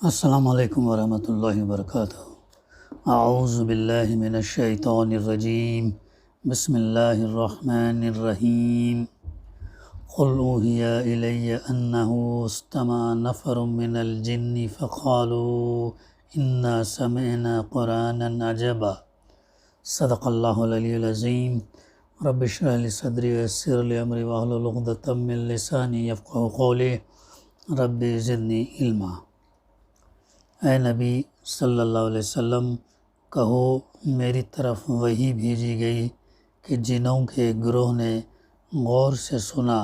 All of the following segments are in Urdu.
السلام علیکم ورحمۃ اللہ وبرکاتہ۔ اعوذ باللہ من الشیطان الرجیم، بسم اللہ الرحمن الرحیم۔ قل اوحی الی انہ استمع نفر من الجن فقالوا انا سمعنا قرآنا عجبا۔ صدق اللہ العلی العظیم۔ رب اشرح لی صدری ویسر لی امری واحلل عقدۃ من لسانی یفقہوا قولی، رب زدنی علما۔ اے نبی صلی اللہ علیہ وسلم، کہو میری طرف وحی بھیجی گئی کہ جنوں کے گروہ نے غور سے سنا،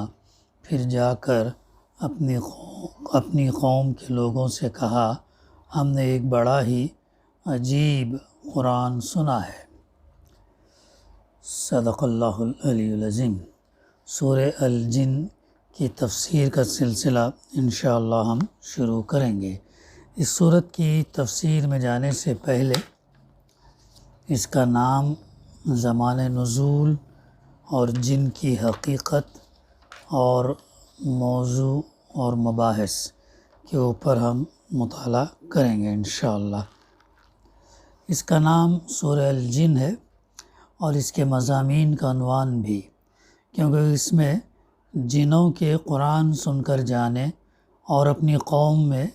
پھر جا کر اپنی قوم کے لوگوں سے کہا، ہم نے ایک بڑا ہی عجیب قرآن سنا ہے۔ صدق اللہ العلی العظیم۔ سورہ الجن کی تفسیر کا سلسلہ انشاءاللہ ہم شروع کریں گے۔ اس سورت کی تفسیر میں جانے سے پہلے اس کا نام، زمان نزول اور جن کی حقیقت اور موضوع اور مباحث کے اوپر ہم مطالعہ کریں گے انشاءاللہ۔ اس کا نام سورہ الجن ہے اور اس کے مضامین کا عنوان بھی، کیونکہ اس میں جنوں کے قرآن سن کر جانے اور اپنی قوم میں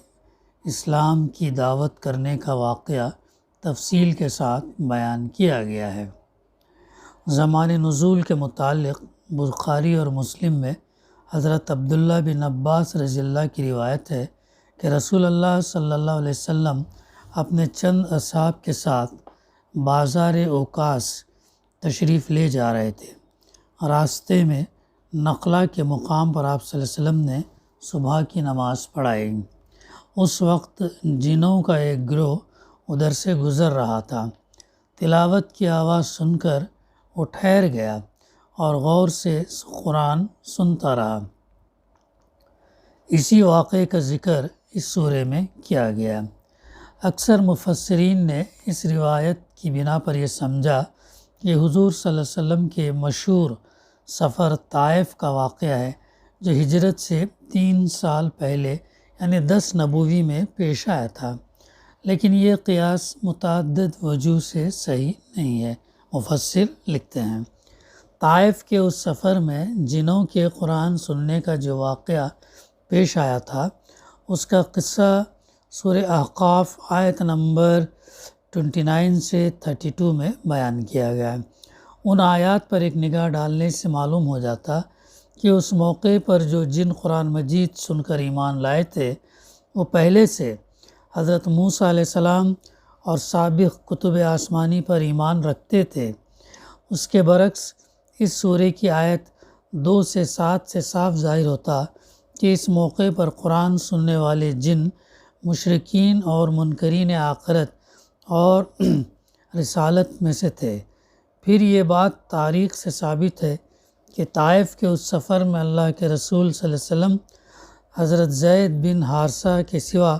اسلام کی دعوت کرنے کا واقعہ تفصیل کے ساتھ بیان کیا گیا ہے۔ زمان نزول کے متعلق بخاری اور مسلم میں حضرت عبداللہ بن عباس رضی اللہ کی روایت ہے کہ رسول اللہ صلی اللہ علیہ وسلم اپنے چند اصحاب کے ساتھ بازار اوکاس تشریف لے جا رہے تھے۔ راستے میں نخلا کے مقام پر آپ صلی اللہ علیہ وسلم نے صبح کی نماز پڑھائی۔ اس وقت جنوں کا ایک گروہ ادھر سے گزر رہا تھا۔ تلاوت کی آواز سن کر وہ ٹھہر گیا اور غور سے قرآن سنتا رہا۔ اسی واقعے کا ذکر اس سورے میں کیا گیا۔ اکثر مفسرین نے اس روایت کی بنا پر یہ سمجھا کہ حضور صلی اللہ علیہ وسلم کے مشہور سفر طائف کا واقعہ ہے، جو ہجرت سے 3 سال پہلے یعنی 10 نبوی میں پیش آیا تھا، لیکن یہ قیاس متعدد وجوہ سے صحیح نہیں ہے۔ مفسر لکھتے ہیں، طائف کے اس سفر میں جنوں کے قرآن سننے کا جو واقعہ پیش آیا تھا، اس کا قصہ سورہ احقاف آیت نمبر 29 سے 32 میں بیان کیا گیا ہے۔ ان آیات پر ایک نگاہ ڈالنے سے معلوم ہو جاتا کہ اس موقع پر جو جن قرآن مجید سن کر ایمان لائے تھے، وہ پہلے سے حضرت موسیٰ علیہ السلام اور سابق کتب آسمانی پر ایمان رکھتے تھے۔ اس کے برعکس اس سورے کی آیت 2 سے 7 سے صاف ظاہر ہوتا کہ اس موقع پر قرآن سننے والے جن مشرکین اور منکرین آخرت اور رسالت میں سے تھے۔ پھر یہ بات تاریخ سے ثابت ہے کہ طائف کے اس سفر میں اللہ کے رسول صلی اللہ علیہ وسلم حضرت زید بن حارثہ کے سوا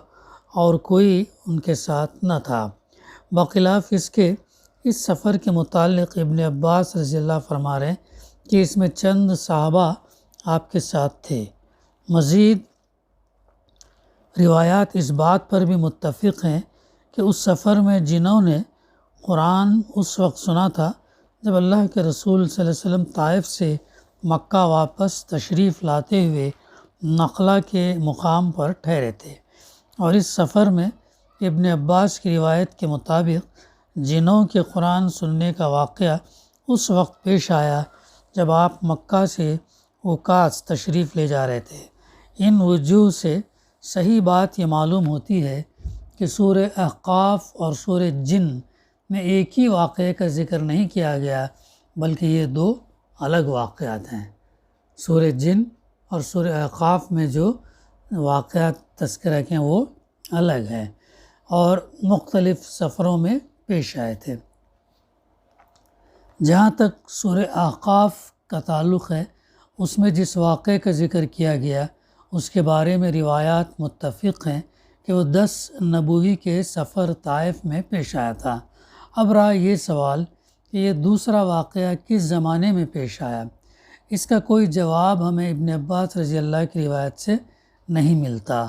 اور کوئی ان کے ساتھ نہ تھا۔ بخلاف اس کے اس سفر کے متعلق ابن عباس رضی اللہ فرما رہے ہیں کہ اس میں چند صحابہ آپ کے ساتھ تھے۔ مزید روایات اس بات پر بھی متفق ہیں کہ اس سفر میں جنہوں نے قرآن اس وقت سنا تھا جب اللہ کے رسول صلی اللہ علیہ وسلم طائف سے مکہ واپس تشریف لاتے ہوئے نخلا کے مقام پر ٹھہرے تھے، اور اس سفر میں ابن عباس کی روایت کے مطابق جنوں کے قرآن سننے کا واقعہ اس وقت پیش آیا جب آپ مکہ سے اوکاس تشریف لے جا رہے تھے۔ ان وجوہ سے صحیح بات یہ معلوم ہوتی ہے کہ سورہ احقاف اور سورہ جن میں ایک ہی واقعے کا ذکر نہیں کیا گیا، بلکہ یہ 2 الگ واقعات ہیں۔ سورہ جن اور سورہ احقاف میں جو واقعات تذکرہ کے وہ الگ ہیں اور مختلف سفروں میں پیش آئے تھے۔ جہاں تک سورہ احقاف کا تعلق ہے، اس میں جس واقعے کا ذکر کیا گیا اس کے بارے میں روایات متفق ہیں کہ وہ 10 نبوی کے سفر طائف میں پیش آیا تھا۔ اب رہا یہ سوال کہ یہ دوسرا واقعہ کس زمانے میں پیش آیا۔ اس کا کوئی جواب ہمیں ابن عباس رضی اللہ کی روایت سے نہیں ملتا۔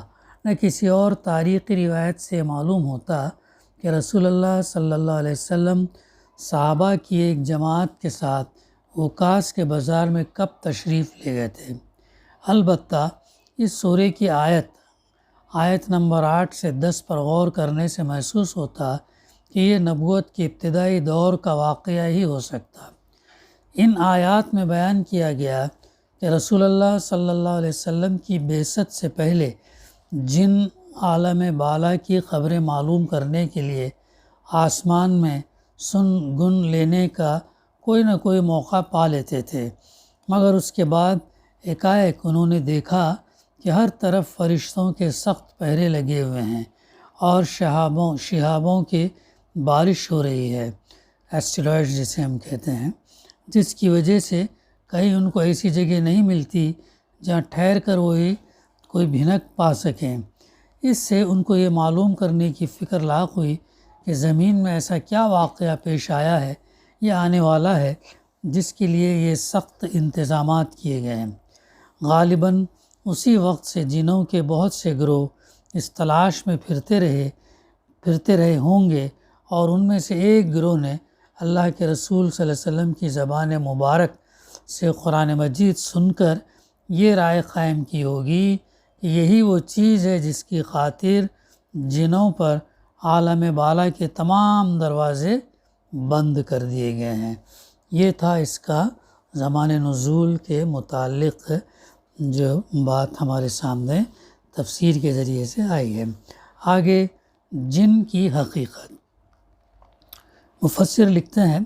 نہ کسی اور تاریخی روایت سے معلوم ہوتا کہ رسول اللہ صلی اللہ علیہ وسلم صحابہ کی ایک جماعت کے ساتھ اوکاس کے بازار میں کب تشریف لے گئے تھے۔ البتہ اس سورہ کی آیت نمبر 8 سے 10 پر غور کرنے سے محسوس ہوتا کہ یہ نبوت کے ابتدائی دور کا واقعہ ہی ہو سکتا۔ ان آیات میں بیان کیا گیا کہ رسول اللہ صلی اللہ علیہ وسلم کی بعثت سے پہلے جن عالم بالا کی خبریں معلوم کرنے کے لیے آسمان میں سن گن لینے کا کوئی نہ کوئی موقع پا لیتے تھے، مگر اس کے بعد ایک انہوں نے دیکھا کہ ہر طرف فرشتوں کے سخت پہرے لگے ہوئے ہیں اور شہابوں کی بارش ہو رہی ہے، ایسٹرائڈ جسے ہم کہتے ہیں، جس کی وجہ سے کہیں ان کو ایسی جگہ نہیں ملتی جہاں ٹھہر کر وہی کوئی بھنک پا سکیں۔ اس سے ان کو یہ معلوم کرنے کی فکر لاحق ہوئی کہ زمین میں ایسا کیا واقعہ پیش آیا ہے یا آنے والا ہے جس کے لیے یہ سخت انتظامات کیے گئے ہیں۔ غالباً اسی وقت سے جنوں کے بہت سے گروہ اس تلاش میں پھرتے رہے ہوں گے، اور ان میں سے ایک گروہ نے اللہ کے رسول صلی اللہ علیہ وسلم کی زبان مبارک سے قرآن مجید سن کر یہ رائے قائم کی ہوگی کہ یہی وہ چیز ہے جس کی خاطر جنوں پر عالم بالا کے تمام دروازے بند کر دیے گئے ہیں۔ یہ تھا اس کا زمان نزول کے متعلق جو بات ہمارے سامنے تفسیر کے ذریعے سے آئی ہے۔ آگے جن کی حقیقت۔ مفسر لکھتے ہیں،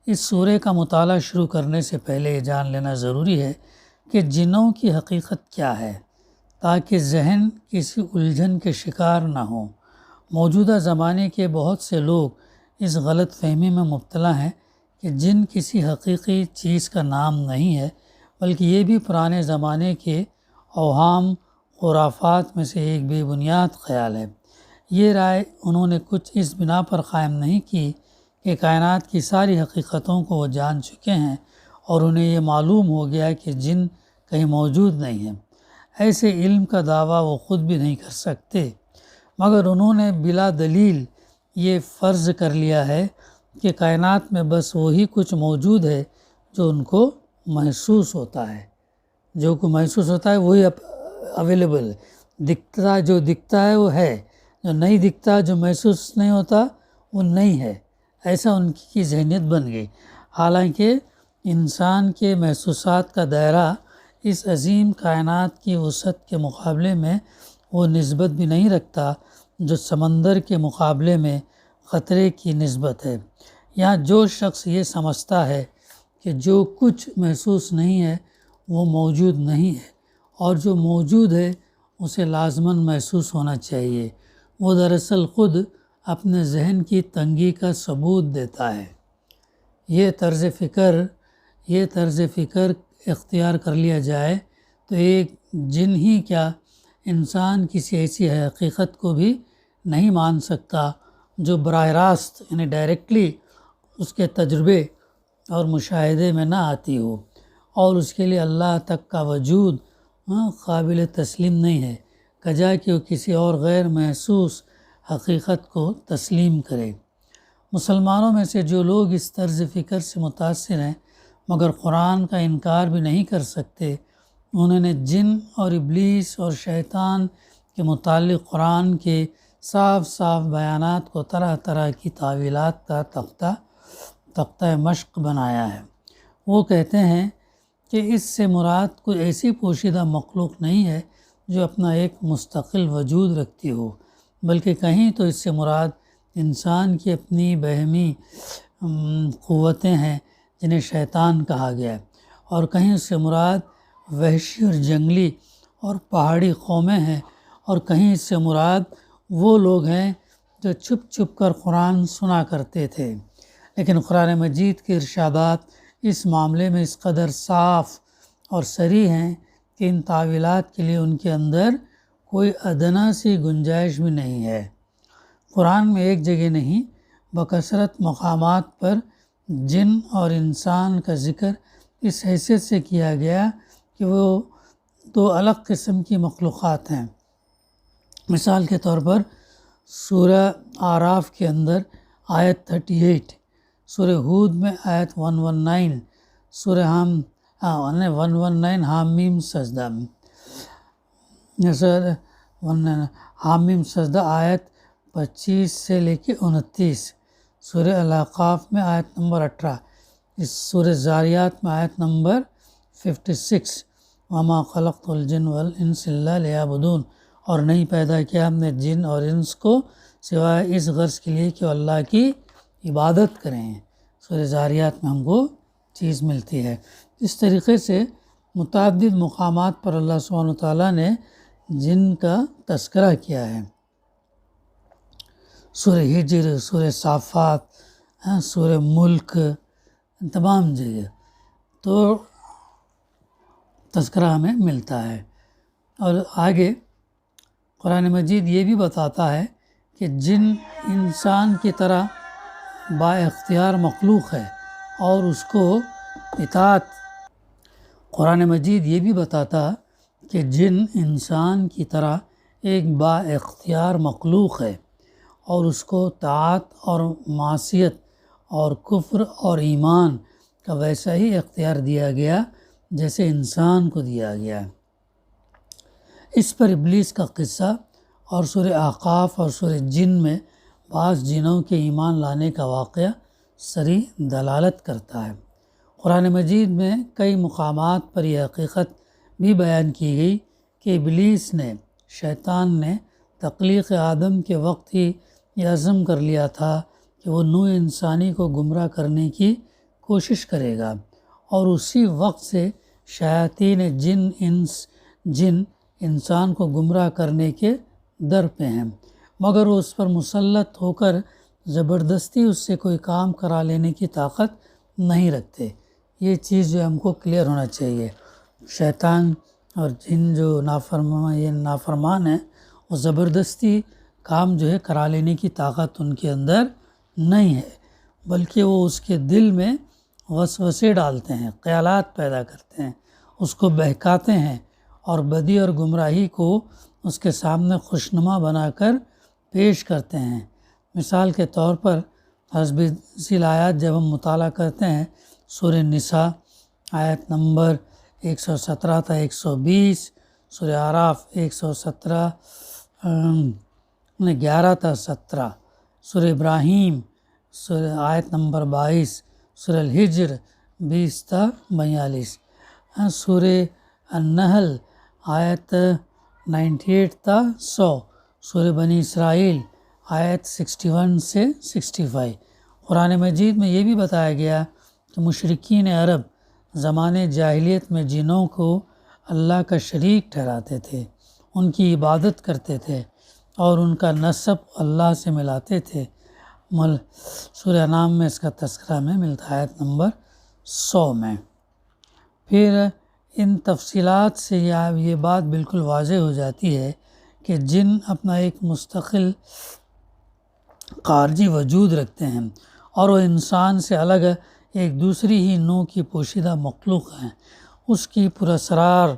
اس سورہ کا مطالعہ شروع کرنے سے پہلے یہ جان لینا ضروری ہے کہ جنوں کی حقیقت کیا ہے، تاکہ ذہن کسی الجھن کے شکار نہ ہو۔ موجودہ زمانے کے بہت سے لوگ اس غلط فہمی میں مبتلا ہیں کہ جن کسی حقیقی چیز کا نام نہیں ہے، بلکہ یہ بھی پرانے زمانے کے اوہام خرافات میں سے ایک بے بنیاد خیال ہے۔ یہ رائے انہوں نے کچھ اس بنا پر قائم نہیں کی کہ کائنات کی ساری حقیقتوں کو وہ جان چکے ہیں اور انہیں یہ معلوم ہو گیا کہ جن کہیں موجود نہیں ہیں۔ ایسے علم کا دعویٰ وہ خود بھی نہیں کر سکتے، مگر انہوں نے بلا دلیل یہ فرض کر لیا ہے کہ کائنات میں بس وہی کچھ موجود ہے جو ان کو محسوس ہوتا ہے۔ جو کو محسوس ہوتا ہے وہی اویلیبل ہے، جو دکھتا ہے وہ ہے، جو نہیں دکھتا، جو محسوس نہیں ہوتا وہ نہیں ہے۔ ایسا ان کی ذہنیت بن گئی، حالانکہ انسان کے محسوسات کا دائرہ اس عظیم کائنات کی وسعت کے مقابلے میں وہ نسبت بھی نہیں رکھتا جو سمندر کے مقابلے میں خطرے کی نسبت ہے۔ یہاں جو شخص یہ سمجھتا ہے کہ جو کچھ محسوس نہیں ہے وہ موجود نہیں ہے اور جو موجود ہے اسے لازماً محسوس ہونا چاہیے، وہ دراصل خود اپنے ذہن کی تنگی کا ثبوت دیتا ہے۔ یہ طرز فکر اختیار کر لیا جائے تو ایک جن ہی کیا انسان کسی ایسی حقیقت کو بھی نہیں مان سکتا جو براہ راست یعنی ڈائریکٹلی اس کے تجربے اور مشاہدے میں نہ آتی ہو، اور اس کے لیے اللہ تک کا وجود قابل تسلیم نہیں ہے، کجا کہ وہ کسی اور غیر محسوس حقیقت کو تسلیم کرے۔ مسلمانوں میں سے جو لوگ اس طرز فکر سے متاثر ہیں مگر قرآن کا انکار بھی نہیں کر سکتے، انہوں نے جن اور ابلیس اور شیطان کے متعلق قرآن کے صاف بیانات کو طرح طرح کی تعویلات کا تختہ مشق بنایا ہے۔ وہ کہتے ہیں کہ اس سے مراد کوئی ایسی پوشیدہ مخلوق نہیں ہے جو اپنا ایک مستقل وجود رکھتی ہو، بلکہ کہیں تو اس سے مراد انسان کی اپنی بہمی قوتیں ہیں جنہیں شیطان کہا گیا ہے، اور کہیں اس سے مراد وحشی اور جنگلی اور پہاڑی قومیں ہیں، اور کہیں اس سے مراد وہ لوگ ہیں جو چھپ چھپ کر قرآن سنا کرتے تھے۔ لیکن قرآن مجید کے ارشادات اس معاملے میں اس قدر صاف اور صریح ہیں کہ ان تعویلات کے لیے ان کے اندر کوئی ادنیٰ سی گنجائش بھی نہیں ہے۔ قرآن میں ایک جگہ نہیں بکثرت مقامات پر جن اور انسان کا ذکر اس حیثیت سے کیا گیا کہ وہ دو الگ قسم کی مخلوقات ہیں۔ مثال کے طور پر سورہ اعراف کے اندر آیت 38، سورہ ہود میں آیت 119، سورہ 119 حامیم سجدہ، حامیم سجدہ آیت 25 سے لے کے 29، سورہ الاحقاف میں آیت نمبر 18، اس سورہ زاریات میں آیت نمبر 56، وما خلقت الجن والانس الا لیعبدون، اور نہیں پیدا کیا ہم نے جن اور انس کو سوائے اس غرض کے لیے کہ وہ اللہ کی عبادت کریں۔ سورہ زاریات میں ہم کو چیز ملتی ہے۔ اس طریقے سے متعدد مقامات پر اللہ سبحانہ وتعالیٰ نے جن کا تذکرہ کیا ہے۔ سورہ ہجر، سورہ صافات، سورہ ملک، تمام جگہ تو تذکرہ ہمیں ملتا ہے۔ اور آگے قرآن مجید یہ بھی بتاتا ہے کہ جن انسان کی طرح با اختیار مخلوق ہے اور اس کو اطاعت، قرآن مجید یہ بھی بتاتا کہ جن انسان کی طرح ایک با اختیار مخلوق ہے اور اس کو طاعت اور معصیت اور کفر اور ایمان کا ویسا ہی اختیار دیا گیا جیسے انسان کو دیا گیا۔ اس پر ابلیس کا قصہ اور سورہ احقاف اور سورہ جن میں بعض جنوں کے ایمان لانے کا واقعہ صریح دلالت کرتا ہے۔ قرآن مجید میں کئی مقامات پر یہ حقیقت بھی بیان کی گئی کہ ابلیس نے، شیطان نے تخلیق آدم کے وقت ہی یہ عزم کر لیا تھا کہ وہ نوع انسانی کو گمراہ کرنے کی کوشش کرے گا، اور اسی وقت سے شیاطین جن انسان کو گمراہ کرنے کے در پہ ہیں، مگر وہ اس پر مسلط ہو کر زبردستی اس سے کوئی کام کرا لینے کی طاقت نہیں رکھتے۔ یہ چیز جو ہم کو کلیئر ہونا چاہیے۔ شیطان اور جن جو نافرمان ہیں، وہ زبردستی کام جو ہے کرا لینے کی طاقت ان کے اندر نہیں ہے، بلکہ وہ اس کے دل میں وسوسے ڈالتے ہیں، خیالات پیدا کرتے ہیں، اس کو بہکاتے ہیں اور بدی اور گمراہی کو اس کے سامنے خوشنما بنا کر پیش کرتے ہیں۔ مثال کے طور پر حسب ذیل آیات جب ہم مطالعہ کرتے ہیں، سورہ نساء آیت نمبر 117 تا 120، سورہ اعراف 117 11 تا 17، سورہ ابراہیم سورہ آیت نمبر 22، سورہ الحجر 20 تا 42، سورہ النحل آیت 98 تا 100، سورہ بنی اسرائیل آیت 61 سے 65۔ قرآن مجید میں یہ بھی بتایا گیا کہ مشرکین عرب زمانے جاہلیت میں جنوں کو اللہ کا شریک ٹھہراتے تھے، ان کی عبادت کرتے تھے اور ان کا نسب اللہ سے ملاتے تھے۔ سورہ انعام میں اس کا تذکرہ ہمیں ملتا ہے آیت نمبر 100 میں۔ پھر ان تفصیلات سے یہ بات بالکل واضح ہو جاتی ہے کہ جن اپنا ایک مستقل خارجی وجود رکھتے ہیں اور وہ انسان سے الگ ایک دوسری ہی نوع کی پوشیدہ مخلوق ہیں۔ اس کی پراسرار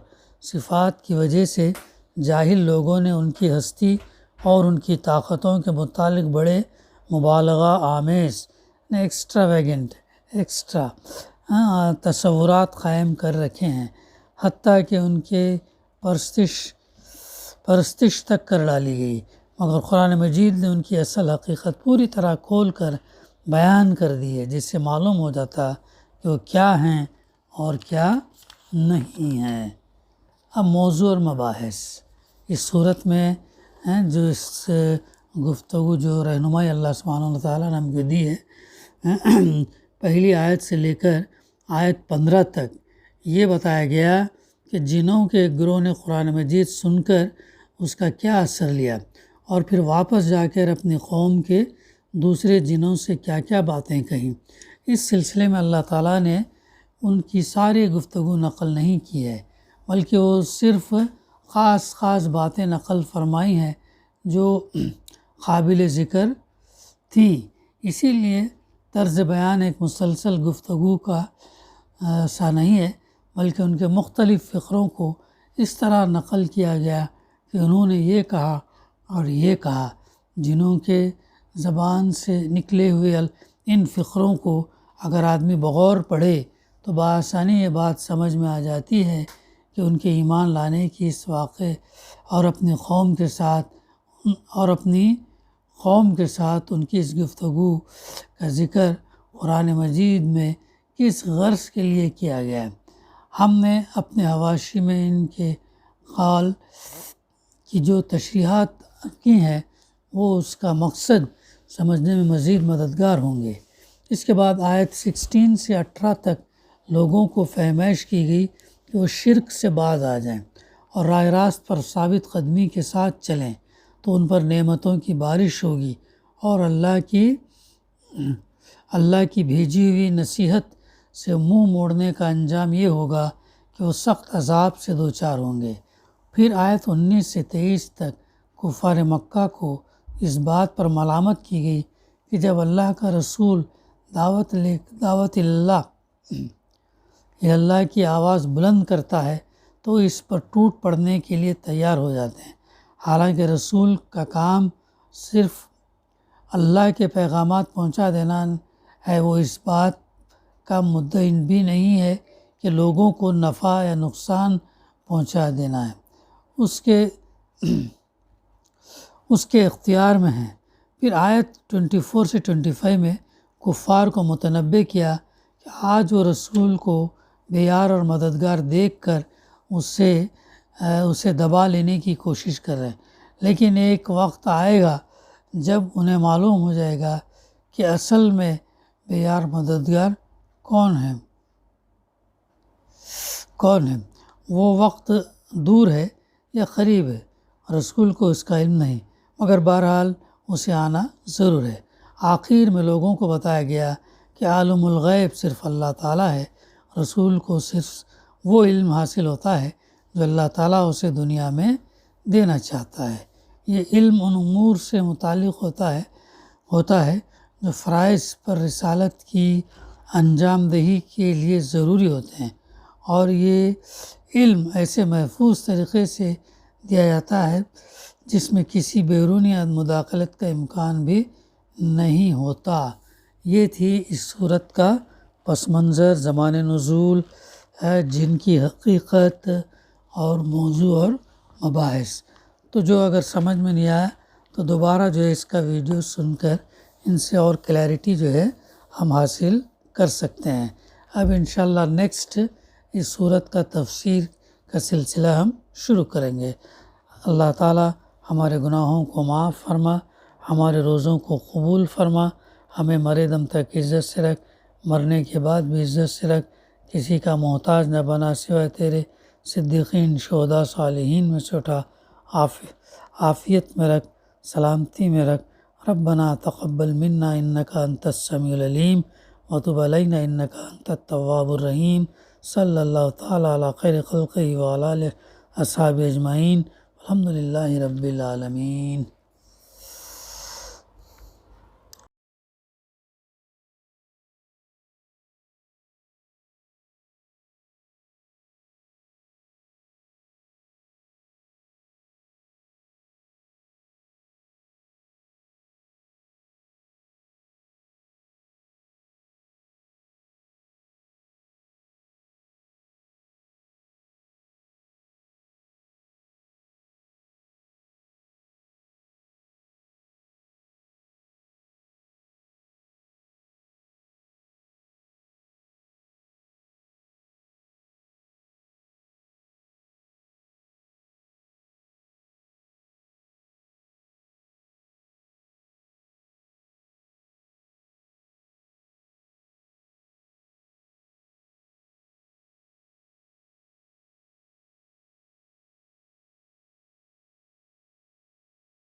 صفات کی وجہ سے جاہل لوگوں نے ان کی ہستی اور ان کی طاقتوں کے متعلق بڑے مبالغہ آمیز ایکسٹرا تصورات قائم کر رکھے ہیں، حتیٰ کہ ان کے پرستش تک کر ڈالی گئی، مگر قرآن مجید نے ان کی اصل حقیقت پوری طرح کھول کر بیان کر دی ہے، جس سے معلوم ہو جاتا کہ وہ کیا ہیں اور کیا نہیں ہیں۔ اب موضوع اور مباحث اس صورت میں ہیں، جو اس گفتگو جو رہنمائی اللہ سبحانہ وتعالیٰ نے ہم کو دی ہے، پہلی آیت سے لے کر آیت 15 تک یہ بتایا گیا کہ جنوں کے گروہ نے قرآن مجید سن کر اس کا کیا اثر لیا، اور پھر واپس جا کر اپنی قوم کے دوسرے جنوں سے کیا کیا باتیں کہیں۔ اس سلسلے میں اللہ تعالیٰ نے ان کی ساری گفتگو نقل نہیں کی ہے، بلکہ وہ صرف خاص باتیں نقل فرمائی ہیں جو قابل ذکر تھیں۔ اسی لیے طرز بیان ایک مسلسل گفتگو کا سا نہیں ہے، بلکہ ان کے مختلف فقروں کو اس طرح نقل کیا گیا کہ انہوں نے یہ کہا اور یہ کہا جنہوں کے زبان سے نکلے ہوئے ان فقروں کو اگر آدمی بغور پڑھے تو بآسانی یہ بات سمجھ میں آ جاتی ہے کہ ان کے ایمان لانے کی اس واقعے اور اپنی قوم کے ساتھ ان کی اس گفتگو کا ذکر قرآن مجید میں کس غرض کے لیے کیا گیا ہے۔ ہم نے اپنے حواشی میں ان کے قول کی جو تشریحات کی ہیں وہ اس کا مقصد سمجھنے میں مزید مددگار ہوں گے۔ اس کے بعد آیت 16 سے 18 تک لوگوں کو فہمائش کی گئی کہ وہ شرک سے باز آ جائیں اور راہ راست پر ثابت قدمی کے ساتھ چلیں تو ان پر نعمتوں کی بارش ہوگی، اور اللہ کی بھیجی ہوئی نصیحت سے منہ موڑنے کا انجام یہ ہوگا کہ وہ سخت عذاب سے دوچار ہوں گے۔ پھر آیت 19 سے 23 تک کفار مکہ کو اس بات پر ملامت کی گئی کہ جب اللہ کا رسول دعوت اللہ کی آواز بلند کرتا ہے تو اس پر ٹوٹ پڑنے کے لیے تیار ہو جاتے ہیں، حالانکہ رسول کا کام صرف اللہ کے پیغامات پہنچا دینا ہے۔ وہ اس بات کا مدعی بھی نہیں ہے کہ لوگوں کو نفع یا نقصان پہنچا دینا ہے، اس کے اختیار میں ہے۔ پھر آیت 24 سے 25 میں کفار کو متنبہ کیا کہ آج وہ رسول کو بے یار اور مددگار دیکھ کر اسے دبا لینے کی کوشش کر رہے ہیں، لیکن ایک وقت آئے گا جب انہیں معلوم ہو جائے گا کہ اصل میں بے یار مددگار کون ہے۔ وہ وقت دور ہے یا قریب ہے، رسول کو اس کا علم نہیں، مگر بہرحال اسے آنا ضرور ہے۔ آخر میں لوگوں کو بتایا گیا کہ عالم الغیب صرف اللہ تعالیٰ ہے، رسول کو صرف وہ علم حاصل ہوتا ہے جو اللہ تعالیٰ اسے دنیا میں دینا چاہتا ہے۔ یہ علم ان امور سے متعلق ہوتا ہے جو فرائض پر رسالت کی انجام دہی کے لیے ضروری ہوتے ہیں، اور یہ علم ایسے محفوظ طریقے سے دیا جاتا ہے جس میں کسی بیرونی مداخلت کا امکان بھی نہیں ہوتا۔ یہ تھی اس سورت کا پس منظر، زمان نزول، جن کی حقیقت اور موضوع اور مباحث۔ تو جو اگر سمجھ میں نہیں آیا تو دوبارہ جو ہے اس کا ویڈیو سن کر ان سے اور کلیئرٹی جو ہے ہم حاصل کر سکتے ہیں۔ اب انشاءاللہ نیکسٹ اس سورت کا تفسیر کا سلسلہ ہم شروع کریں گے۔ اللہ تعالیٰ ہمارے گناہوں کو معاف فرما، ہمارے روزوں کو قبول فرما، ہمیں مرے دم تک عزت سے رکھ، مرنے کے بعد بھی عزت سے رکھ، کسی کا محتاج نہ بنا سوائے تیرے، صدیقین، شہداء، صالحین میں سے اٹھا، عافیت میں رکھ، سلامتی میں رکھ۔ ربنا تقبل منا انک انت السمیع العلیم وتب علینا انک انت التواب الرحیم۔ صلی اللہ تعالیٰ علی خیر خلقہ وعلی آلہ اصحابہ اجمعین، الحمدللہ رب العالمین۔